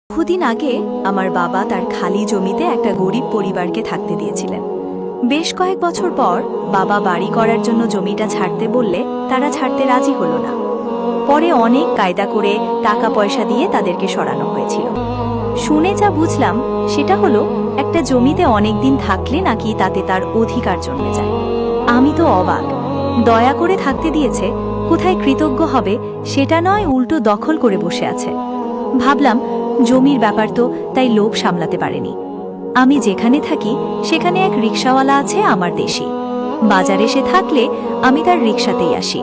বহুদিন আগে আমার বাবা তার খালি জমিতে একটা গরিব পরিবারকে থাকতে দিয়েছিলেন। বেশ কয়েক বছর পর বাবা বাড়ি করার জন্য জমিটা ছাড়তে বললে তারা ছাড়তে রাজি হলো না। পরে অনেক কায়দা করে টাকা পয়সা দিয়ে তাদেরকে সরানো হয়েছিল। শুনে যা বুঝলাম সেটা হলো একটা জমিতে অনেক দিন থাকলে নাকি তাতে তার অধিকার জন্মে যায়। আমি তো অবাক। দয়া করে থাকতে দিয়েছে, কোথায় কৃতজ্ঞ হবে সেটা নয়, উল্টো দখল করে বসে আছে। ভাবলাম জমির ব্যাপার তো, তাই লোভ সামলাতে পারেনি। আমি যেখানে থাকি সেখানে এক রিকশাওয়ালা আছে আমার দেশি। বাজারে সে থাকলে আমি তার রিকশাতেই আসি।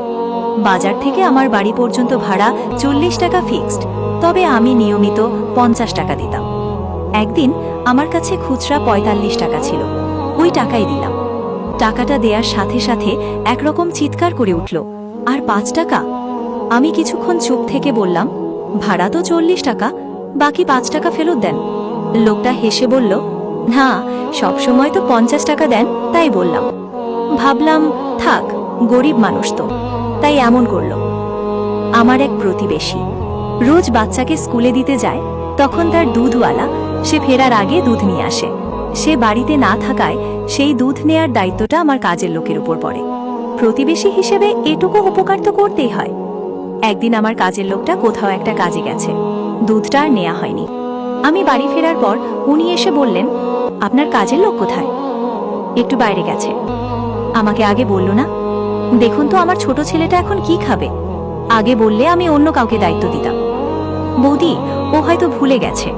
বাজার থেকে আমার বাড়ি পর্যন্ত ভাড়া 40 টাকা ফিক্সড, তবে আমি নিয়মিত 50 টাকা দিতাম। একদিন আমার কাছে খুচরা 45 টাকা ছিল, ওই টাকাই দিলাম। টাকাটা দেওয়ার সাথে সাথে একরকম চিৎকার করে উঠল, আর 5 টাকা? আমি কিছুক্ষণ চুপ থেকে বললাম, ভাড়া তো 40 টাকা, বাকি 5 টাকা ফেরত দেন। লোকটা হেসে বলল, না, সবসময় তো 50 টাকা দেন, তাই বললাম। ভাবলাম থাক, গরিব মানুষ তো, তাই এমন করল। আমার এক প্রতিবেশী রোজ বাচ্চাকে স্কুলে দিতে যায়, তখন তার দুধওয়ালা সে ফেরার আগে দুধ নিয়ে আসে। সে বাড়িতে না থাকায় সেই দুধ নেয়ার দায়িত্বটা আমার কাজের লোকের উপর পড়ে। প্রতিবেশী হিসেবে এটুকু উপকার তো করতেই হয়। একদিন আমার কাজের লোকটা কোথাও একটা কাজে গেছে, দুধটা আর নেওয়া হয়নি। আমি বাড়ি ফেরার পর উনি এসে বললেন, আপনার কাজের লোক কোথায়? একটু বাইরে গেছে। আমাকে আগে বলল না? দেখুন তো আমার ছোট ছেলেটা এখন কি খাবে। আগে বললে আমি অন্য কাউকে দায়িত্ব দিতাম। বৌদি, ও হয়তো ভুলে গেছে।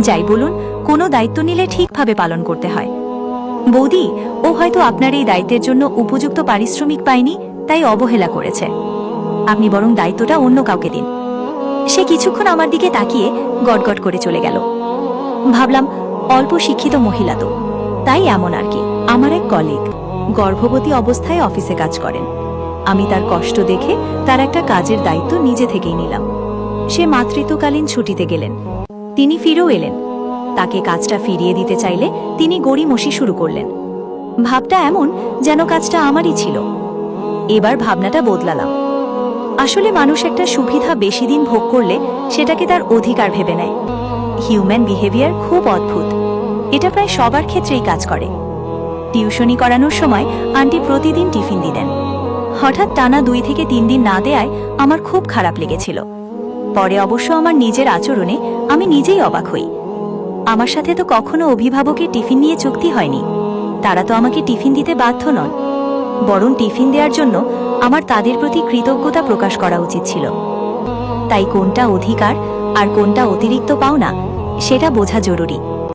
যাই বলুন, কোনো দায়িত্ব নিলে ঠিকভাবে পালন করতে হয়। বৌদি, ও হয়তো আপনার এই দায়িত্বের জন্য উপযুক্ত পারিশ্রমিক পায়নি, তাই অবহেলা করেছে। আপনি বরং দায়িত্বটা অন্য কাউকে দিন। সে কিছুক্ষণ আমার দিকে তাকিয়ে গটগট করে চলে গেল। ভাবলাম অল্প শিক্ষিত মহিলা তো, তাই এমন আর কি। আমার এক কলিগ গর্ভবতী অবস্থায় অফিসে কাজ করেন। আমি তার কষ্ট দেখে তার একটা কাজের দায়িত্ব নিজে থেকেই নিলাম। সে মাতৃত্বকালীন ছুটিতে গেলেন, তিনি ফিরেও এলেন। তাকে কাজটা ফিরিয়ে দিতে চাইলে তিনি গড়িমসি শুরু করলেন। ভাবটা এমন যেন কাজটা আমারই ছিল। এবার ভাবনাটা বদলালাম। আসলে মানুষ একটা সুবিধা বেশি দিন ভোগ করলে সেটাকে তার অধিকার ভেবে নেয়। হিউম্যান বিহেভিয়ার খুব অদ্ভুত, এটা প্রায় সবার ক্ষেত্রেই কাজ করে। টিউশনি করানোর সময় আন্টি প্রতিদিন টিফিন দিতেন। হঠাৎ টানা 2 থেকে 3 দিন না দেয়ায় আমার খুব খারাপ লেগেছিল। পরে অবশ্য আমার নিজের আচরণে আমি নিজেই অবাক হই। আমার সাথে তো কখনো অভিভাবকের টিফিন নিয়ে চুক্তি হয়নি। তারা তো আমাকে টিফিন দিতে বাধ্য নন, বরং টিফিন দেওয়ার জন্য আমার তাদের প্রতি কৃতজ্ঞতা প্রকাশ করা উচিত ছিল। তাই কোনটা অধিকার আর কোনটা অতিরিক্ত পাওনা সেটা বোঝা জরুরি।